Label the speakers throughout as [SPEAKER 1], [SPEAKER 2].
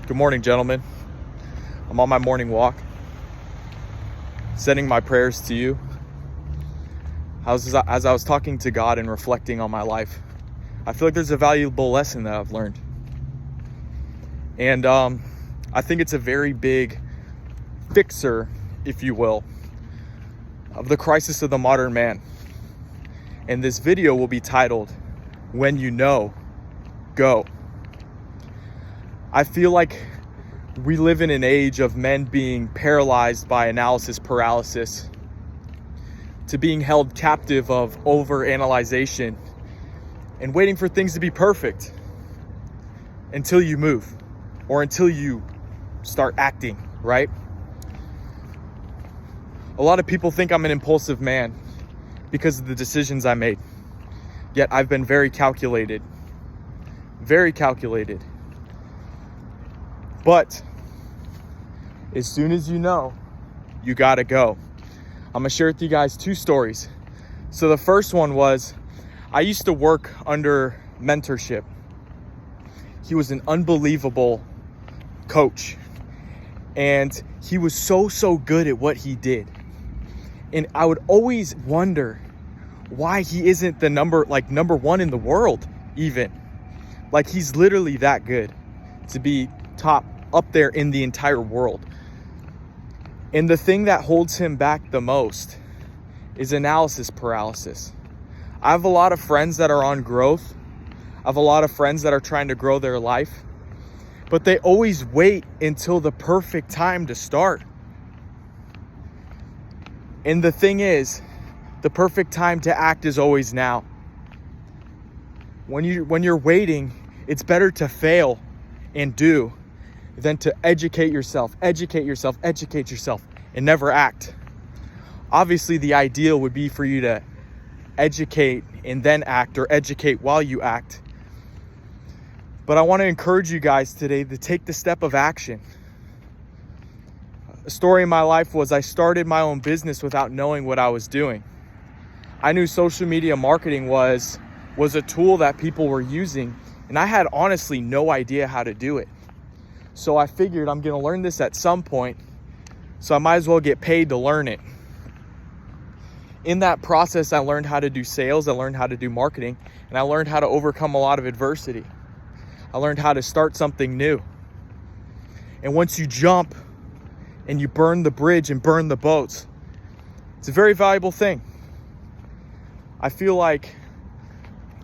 [SPEAKER 1] Good morning, gentlemen. I'm on my morning walk, sending my prayers to you. As I was talking to God and reflecting on my life, I feel like there's a valuable lesson that I've learned. And I think it's a very big fixer, if you will, of the crisis of the modern man. And this video will be titled, "When You Know, Go." I feel like we live in an age of men being paralyzed by analysis paralysis, to being held captive of overanalyzation and waiting for things to be perfect until you move or until you start acting, right? A lot of people think I'm an impulsive man because of the decisions I made. Yet I've been very calculated. Very calculated. But as soon as you know, you gotta go. I'm gonna share with you guys two stories. So the first one was, I used to work under mentorship. He was an unbelievable coach, and he was so good at what he did. And I would always wonder why he isn't the number one in the world even. Like, he's literally that good to be top up there in the entire world. And the thing that holds him back the most is analysis paralysis. I have a lot of friends that are on growth. I have a lot of friends that are trying to grow their life, but they always wait until the perfect time to start. And the thing is, the perfect time to act is always now. When you're waiting, it's better to fail and do than to educate yourself, and never act. Obviously, the ideal would be for you to educate and then act, or educate while you act. But I want to encourage you guys today to take the step of action. A story in my life was, I started my own business without knowing what I was doing. I knew social media marketing was a tool that people were using, and I had honestly no idea how to do it. So I figured I'm going to learn this at some point, so I might as well get paid to learn it. In that process, I learned how to do sales, I learned how to do marketing, and I learned how to overcome a lot of adversity. I learned how to start something new. And once you jump and you burn the bridge and burn the boats, it's a very valuable thing. I feel like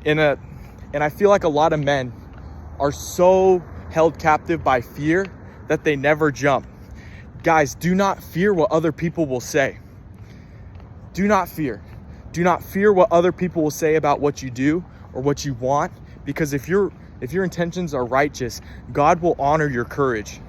[SPEAKER 1] a lot of men are so held captive by fear that they never jump. Guys, do not fear what other people will say. Do not fear. Do not fear what other people will say about what you do or what you want, because if your intentions are righteous, God will honor your courage.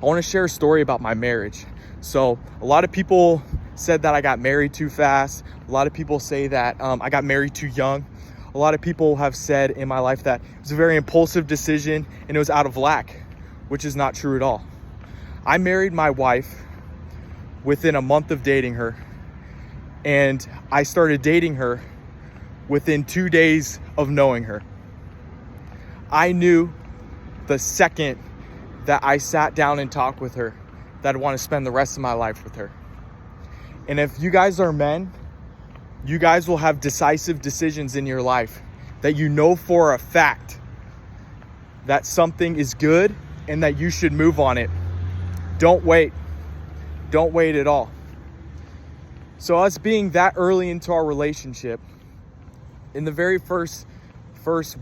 [SPEAKER 1] I want to share a story about my marriage. So a lot of people said that I got married too fast. A lot of people say that I got married too young. A lot of people have said in my life that it was a very impulsive decision and it was out of lack, which is not true at all. I married my wife within a month of dating her, and I started dating her within 2 days of knowing her. I knew the second that I sat down and talked with her that I'd want to spend the rest of my life with her. And if you guys are men, you guys will have decisive decisions in your life that you know for a fact that something is good and that you should move on it. Don't wait. Don't wait at all. So us being that early into our relationship, in the very first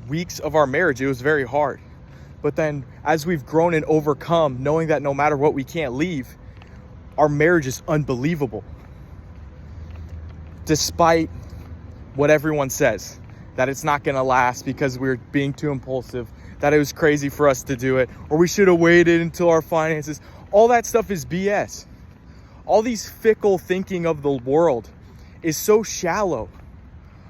[SPEAKER 1] weeks of our marriage, it was very hard. But then as we've grown and overcome, knowing that no matter what, we can't leave, our marriage is unbelievable. Despite what everyone says, that it's not gonna last because we're being too impulsive, that it was crazy for us to do it, or we should have waited until our finances. All that stuff is BS. All these fickle thinking of the world is so shallow.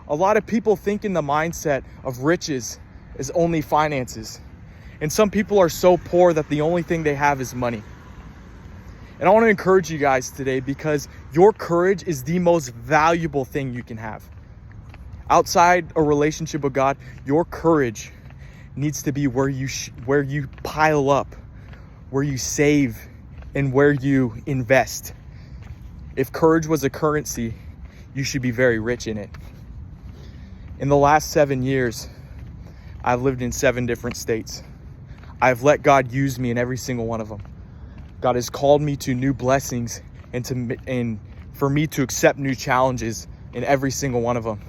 [SPEAKER 1] A lot of people think in the mindset of riches is only finances. And some people are so poor that the only thing they have is money. And I want to encourage you guys today, because your courage is the most valuable thing you can have. Outside a relationship with God, your courage needs to be where you pile up, where you save, and where you invest. If courage was a currency, you should be very rich in it. In the last 7 years, I've lived in 7 different states. I've let God use me in every single one of them. God has called me to new blessings and for me to accept new challenges in every single one of them.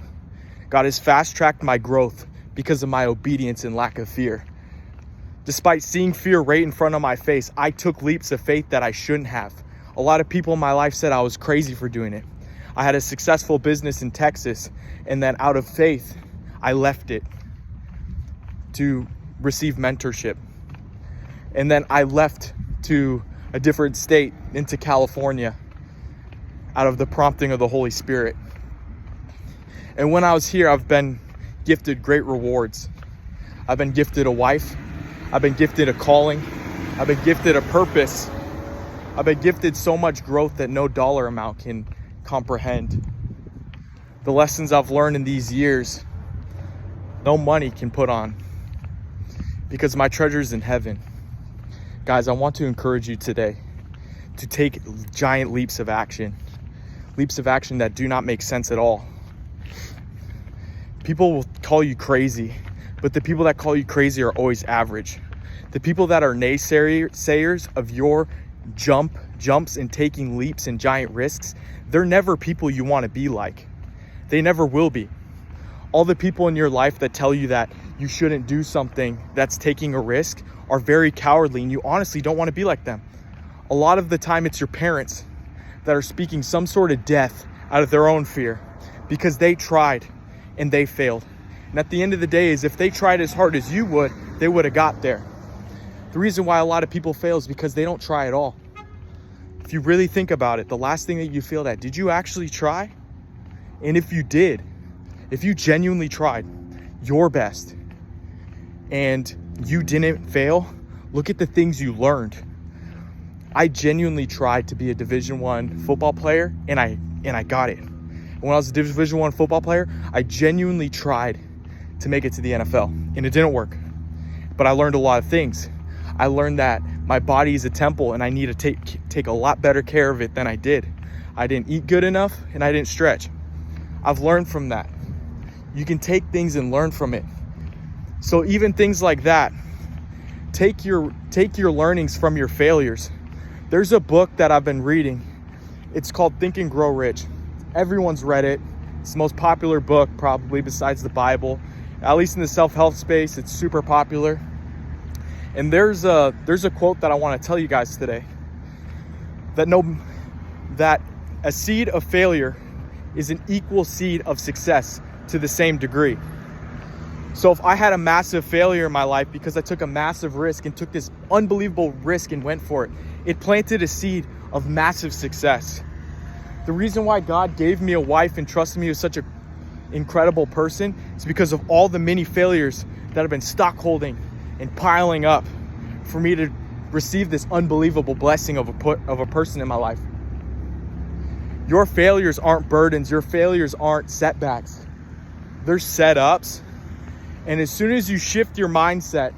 [SPEAKER 1] God has fast-tracked my growth because of my obedience and lack of fear. Despite seeing fear right in front of my face, I took leaps of faith that I shouldn't have. A lot of people in my life said I was crazy for doing it. I had a successful business in Texas, and then out of faith, I left it to receive mentorship. And then I left to a different state, into California, out of the prompting of the Holy Spirit. And when I was here, I've been gifted great rewards. I've been gifted a wife. I've been gifted a calling. I've been gifted a purpose. I've been gifted so much growth that no dollar amount can comprehend. The lessons I've learned in these years, no money can put on, because my treasure's in heaven. Guys, I want to encourage you today to take giant leaps of action that do not make sense at all. People will call you crazy, but the people that call you crazy are always average. The people that are naysayers of your jumps and taking leaps and giant risks, they're never people you want to be like. They never will be. All the people in your life that tell you that you shouldn't do something that's taking a risk are very cowardly, and you honestly don't want to be like them. A lot of the time it's your parents that are speaking some sort of death out of their own fear because they tried and they failed. And at the end of the day is if they tried as hard as you would, they would have got there. The reason why a lot of people fail is because they don't try at all. If you really think about it, the last thing that you feel that, did you actually try? And if you did, if you genuinely tried your best and you didn't fail, look at the things you learned. I genuinely tried to be a Division I football player, and I got it. When I was a Division I football player, I genuinely tried to make it to the NFL, and it didn't work. But I learned a lot of things. I learned that my body is a temple, and I need to take a lot better care of it than I did. I didn't eat good enough, and I didn't stretch. I've learned from that. You can take things and learn from it. So even things like that, take your learnings from your failures. There's a book that I've been reading. It's called Think and Grow Rich. Everyone's read it. It's the most popular book probably besides the Bible. At least in the self-help space, it's super popular. And there's a quote that I want to tell you guys today. That a seed of failure is an equal seed of success to the same degree. So if I had a massive failure in my life because I took a massive risk and took this unbelievable risk and went for it, it planted a seed of massive success. The reason why God gave me a wife and trusted me with such an incredible person is because of all the many failures that have been stockholding and piling up for me to receive this unbelievable blessing of a person in my life. Your failures aren't burdens. Your failures aren't setbacks. They're setups. And as soon as you shift your mindset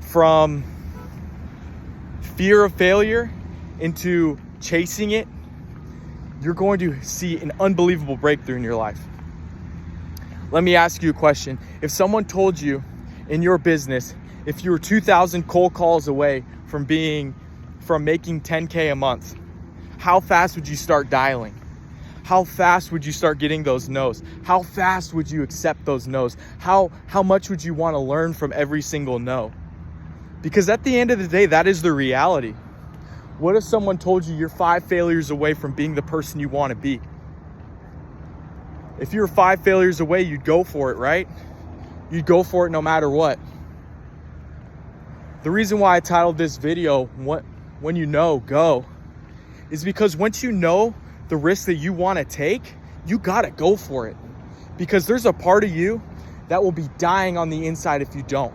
[SPEAKER 1] from fear of failure into chasing it, you're going to see an unbelievable breakthrough in your life. Let me ask you a question. If someone told you in your business, if you were 2,000 cold calls away from making 10K a month, how fast would you start dialing? How fast would you start getting those no's? How fast would you accept those no's? How much would you want to learn from every single no? Because at the end of the day, that is the reality. What if someone told you you're 5 failures away from being the person you want to be? If you're 5 failures away, you'd go for it, right? You'd go for it no matter what. The reason why I titled this video, When You Know, Go, is because once you know the risk that you want to take, you got to go for it. Because there's a part of you that will be dying on the inside if you don't.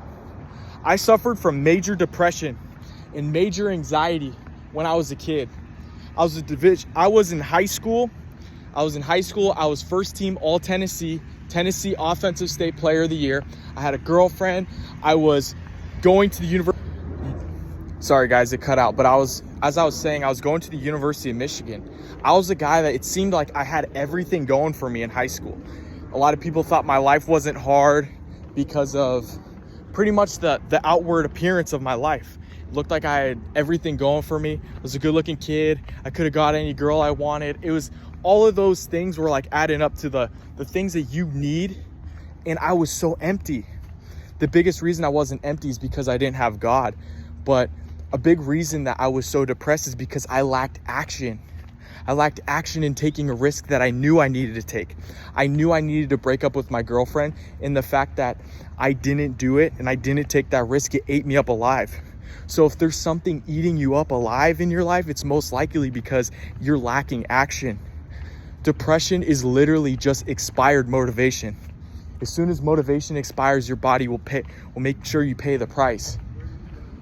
[SPEAKER 1] I suffered from major depression and major anxiety when I was a kid. I was in high school. I was first team All Tennessee Tennessee Offensive State Player of the Year. I had a girlfriend. I was going to the university. Sorry guys, it cut out. But as I was saying, I was going to the University of Michigan. I was a guy that it seemed like I had everything going for me in high school. A lot of people thought my life wasn't hard because of pretty much the outward appearance of my life. It looked like I had everything going for me. I was a good looking kid. I could have got any girl I wanted. It was all of those things were like adding up to the things that you need. And I was so empty. The biggest reason I wasn't empty is because I didn't have God. But a big reason that I was so depressed is because I lacked action. I lacked action in taking a risk that I knew I needed to take. I knew I needed to break up with my girlfriend, and the fact that I didn't do it and I didn't take that risk, it ate me up alive. So if there's something eating you up alive in your life, it's most likely because you're lacking action. Depression is literally just expired motivation. As soon as motivation expires, your body will make sure you pay the price.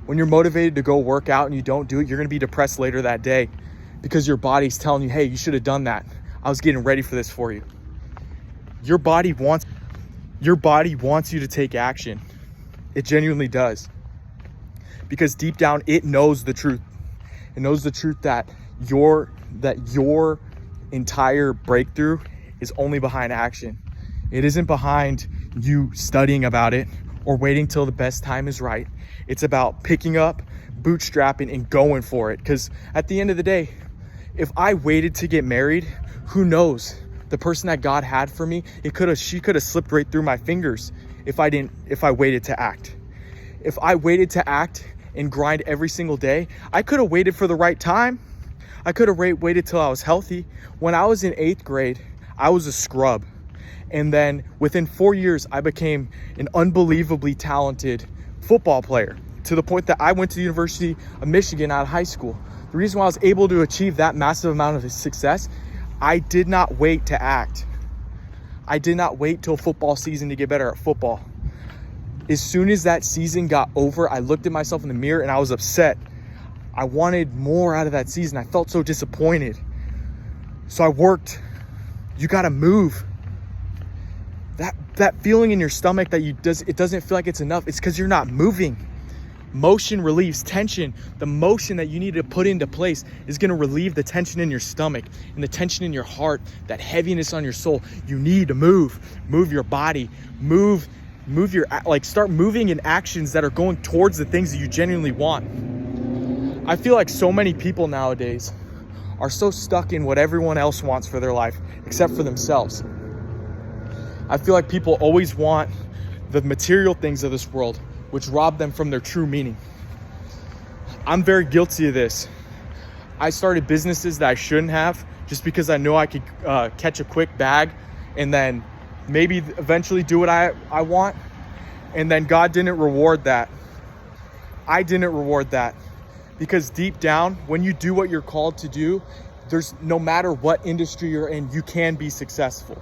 [SPEAKER 1] When you're motivated to go work out and you don't do it, you're gonna be depressed later that day because your body's telling you, hey, you should have done that. I was getting ready for this for you. Your body wants you to take action. It genuinely does. Because deep down, it knows the truth. It knows the truth that your entire breakthrough is only behind action. It isn't behind you studying about it or waiting till the best time is right. It's about picking up, bootstrapping, and going for it. Because at the end of the day, if I waited to get married, who knows? The person that God had for me, she could have slipped right through my fingers if I waited to act. If I waited to act and grind every single day, I could have waited for the right time. I could have waited till I was healthy. When I was in 8th grade, I was a scrub. And then within 4 years, I became an unbelievably talented football player to the point that I went to the University of Michigan out of high school. The reason why I was able to achieve that massive amount of success, I did not wait to act. I did not wait till football season to get better at football. As soon as that season got over, I looked at myself in the mirror and I was upset. I wanted more out of that season. I felt so disappointed. So I worked. You gotta move. That feeling in your stomach that it doesn't feel like it's enough, it's because you're not moving. Motion relieves tension. The motion that you need to put into place is going to relieve the tension in your stomach and the tension in your heart, that heaviness on your soul. You need to move your body, start moving in actions that are going towards the things that you genuinely want. I feel like so many people nowadays are so stuck in what everyone else wants for their life except for themselves. I feel like people always want the material things of this world, which rob them from their true meaning. I'm very guilty of this. I started businesses that I shouldn't have just because I know I could catch a quick bag and then maybe eventually do what I want. And then God didn't reward that. I didn't reward that. Because deep down, when you do what you're called to do, there's no matter what industry you're in, you can be successful.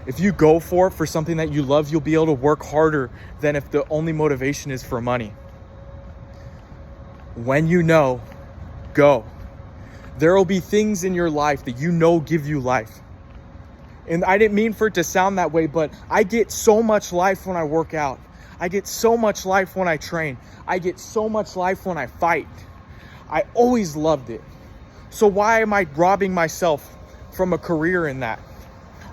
[SPEAKER 1] If you go for something that you love, you'll be able to work harder than if the only motivation is for money. When you know, go. There will be things in your life that you know give you life. And I didn't mean for it to sound that way, but I get so much life when I work out. I get so much life when I train. I get so much life when I fight. I always loved it. So why am I robbing myself from a career in that?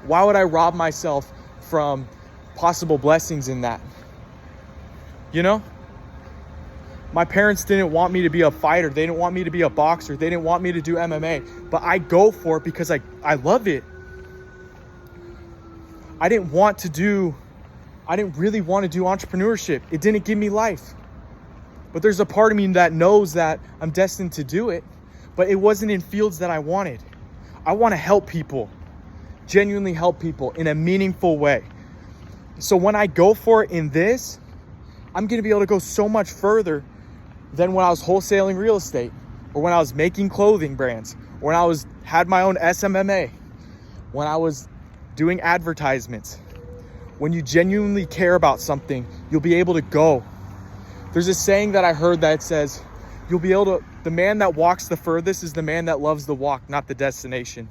[SPEAKER 1] Why would I rob myself from possible blessings in that? You know? My parents didn't want me to be a fighter. They didn't want me to be a boxer. They didn't want me to do MMA. But I go for it because I love it. I didn't really want to do entrepreneurship. It didn't give me life. But there's a part of me that knows that I'm destined to do it. But it wasn't in fields that I wanted. I want to help people. Genuinely help people in a meaningful way. So when I go for it in this, I'm going to be able to go so much further than when I was wholesaling real estate, or when I was making clothing brands, or when I had my own SMMA, when I was doing advertisements. When you genuinely care about something, you'll be able to go. There's a saying that I heard that says, the man that walks the furthest is the man that loves the walk, not the destination.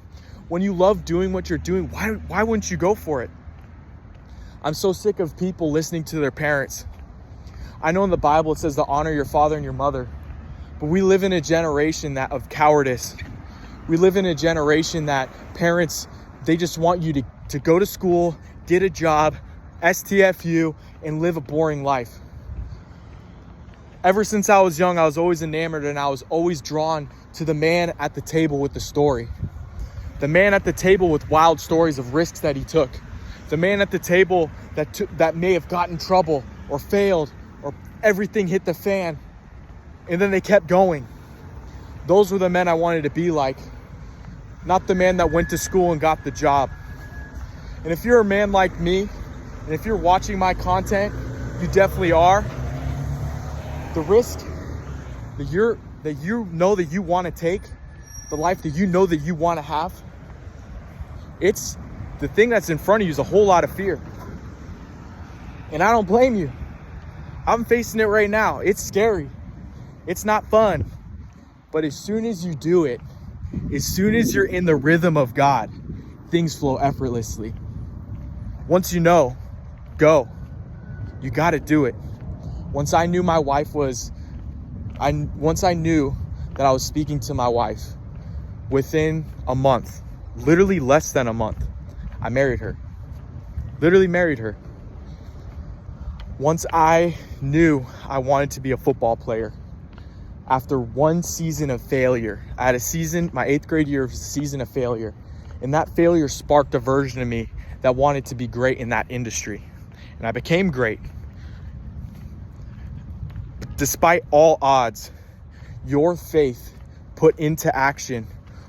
[SPEAKER 1] When you love doing what you're doing, why wouldn't you go for it? I'm so sick of people listening to their parents. I know in the Bible it says to honor your father and your mother, but we live in a generation of cowardice. We live in a generation that parents, they just want you to go to school, get a job, STFU, and live a boring life. Ever since I was young, I was always enamored and I was always drawn to the man at the table with the story. The man at the table with wild stories of risks that he took. The man at the table that may have gotten in trouble or failed or everything hit the fan and then they kept going. Those were the men I wanted to be like, not the man that went to school and got the job. And if you're a man like me, and if you're watching my content, you definitely are. The risk that you know that you want to take, the life that you know that you want to have, it's the thing that's in front of you is a whole lot of fear. And I don't blame you. I'm facing it right now. It's scary. It's not fun. But as soon as you do it, as soon as you're in the rhythm of God, things flow effortlessly. Once you know, go. You got to do it. Once I knew once I knew that I was speaking to my wife, within a month, literally less than a month, I married her. Literally married her. Once I knew I wanted to be a football player, after one season of failure, I had a season, my 8th grade year was a season of failure. And that failure sparked a version of me that wanted to be great in that industry. And I became great. Despite all odds, your faith put into action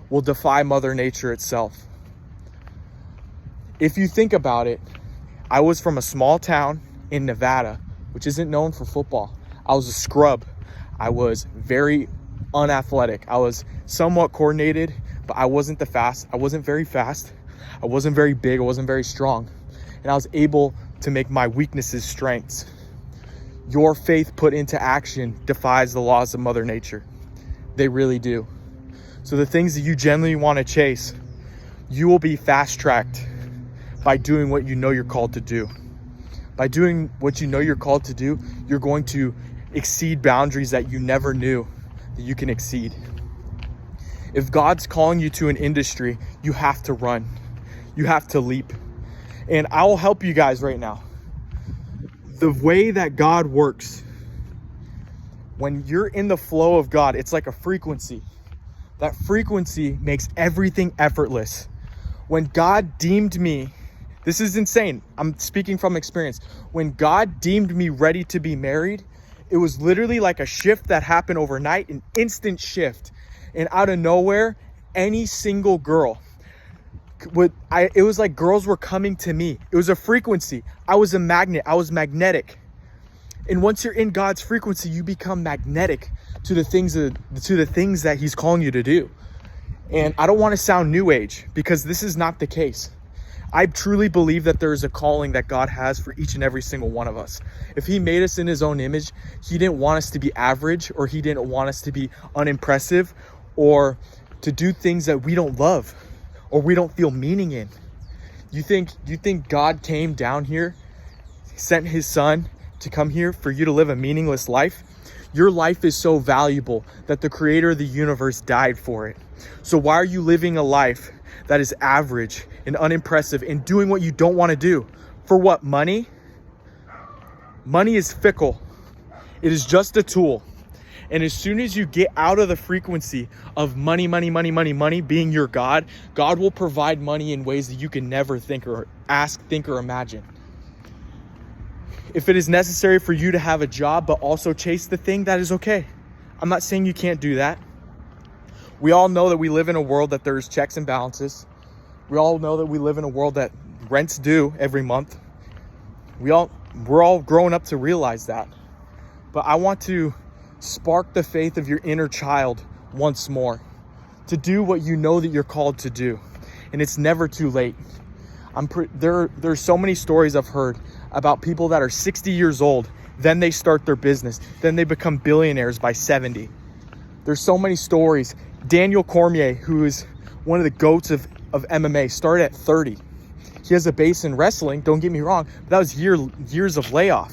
[SPEAKER 1] will defy Mother Nature itself. If you think about it, I was from a small town in Nevada, which isn't known for football. I was a scrub. I was very unathletic. I was somewhat coordinated, but I wasn't I wasn't very fast. I wasn't very big. I wasn't very strong. And I was able to make my weaknesses strengths. Your faith put into action defies the laws of Mother Nature. They really do. So the things that you genuinely want to chase, you will be fast-tracked by doing what you know you're called to do. By doing what you know you're called to do, you're going to exceed boundaries that you never knew that you can exceed. If God's calling you to an industry, you have to run. You have to leap. And I will help you guys right now. The way that God works, when you're in the flow of God, it's like a frequency. That frequency makes everything effortless. When God deemed me, this is insane, I'm speaking from experience. When God deemed me ready to be married, it was literally like a shift that happened overnight, an instant shift. And out of nowhere, any single girl, it was like girls were coming to me. It was a frequency. I was a magnet. I was magnetic. And once you're in God's frequency, you become magnetic to the things that He's calling you to do. And I don't want to sound new age, because this is not the case. I truly believe that there is a calling that God has for each and every single one of us. If He made us in His own image, He didn't want us to be average, or He didn't want us to be unimpressive, or to do things that we don't love or we don't feel meaning in. You think God came down here, sent His Son to come here for you to live a meaningless life? Your life is so valuable that the Creator of the universe died for it. So why are you living a life that is average and unimpressive and doing what you don't want to do? For what? Money? Money is fickle. It is just a tool. And as soon as you get out of the frequency of money being your God, God will provide money in ways that you can never think or imagine. If it is necessary for you to have a job but also chase the thing, that is okay. I'm not saying you can't do that. We all know that we live in a world that there's checks and balances. We all know that we live in a world that rent's due every month. We're all growing up to realize that. But I want to spark the faith of your inner child once more to do what you know that you're called to do. And it's never too late. There's so many stories I've heard about people that are 60 years old, then they start their business, then they become billionaires by 70. There's so many stories. Daniel Cormier, who is one of the GOATs of of MMA, started at 30. He has a base in wrestling, don't get me wrong, but that was years of layoff.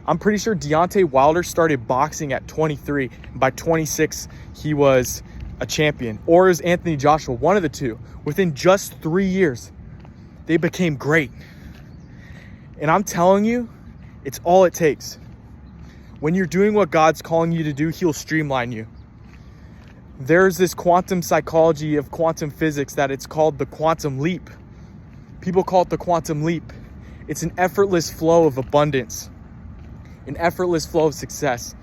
[SPEAKER 1] I'm pretty sure Deontay Wilder started boxing at 23. And by 26, he was a champion. Or is Anthony Joshua, one of the two. Within just 3 years, they became great. And I'm telling you, it's all it takes. When you're doing what God's calling you to do, he'll streamline you. There's this quantum psychology of quantum physics that it's called the quantum leap. People call it the quantum leap. It's an effortless flow of abundance, an effortless flow of success.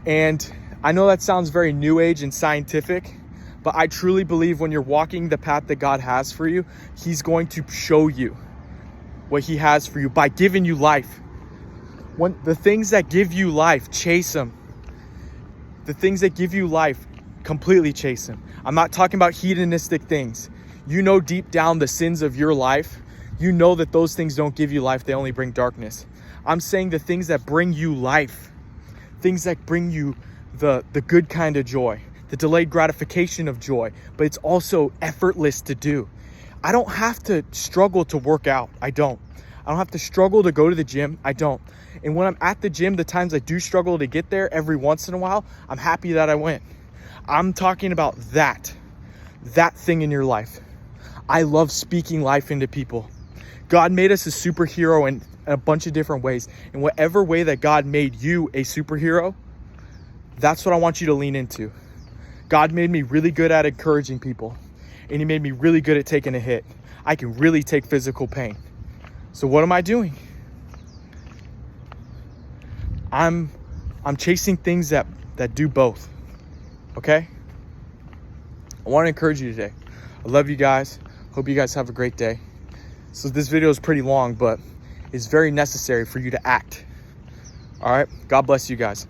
[SPEAKER 1] And I know that sounds very new age and scientific, but I truly believe when you're walking the path that God has for you, he's going to show you what he has for you by giving you life. When the things that give you life, chase them. The things that give you life, completely chase them. I'm not talking about hedonistic things. You know deep down the sins of your life. You know that those things don't give you life. They only bring darkness. I'm saying the things that bring you life. Things that bring you the good kind of joy. The delayed gratification of joy. But it's also effortless to do. I don't have to struggle to work out. I don't have to struggle to go to the gym. I don't. And when I'm at the gym, the times I do struggle to get there every once in a while, I'm happy that I went. I'm talking about that thing in your life. I love speaking life into people. God made us a superhero in a bunch of different ways. In whatever way that God made you a superhero, that's what I want you to lean into. God made me really good at encouraging people, and he made me really good at taking a hit. I can really take physical pain. So what am I doing? I'm chasing things that do both. Okay? I want to encourage you today. I love you guys. Hope you guys have a great day. So this video is pretty long, but it's very necessary for you to act. All right? God bless you guys.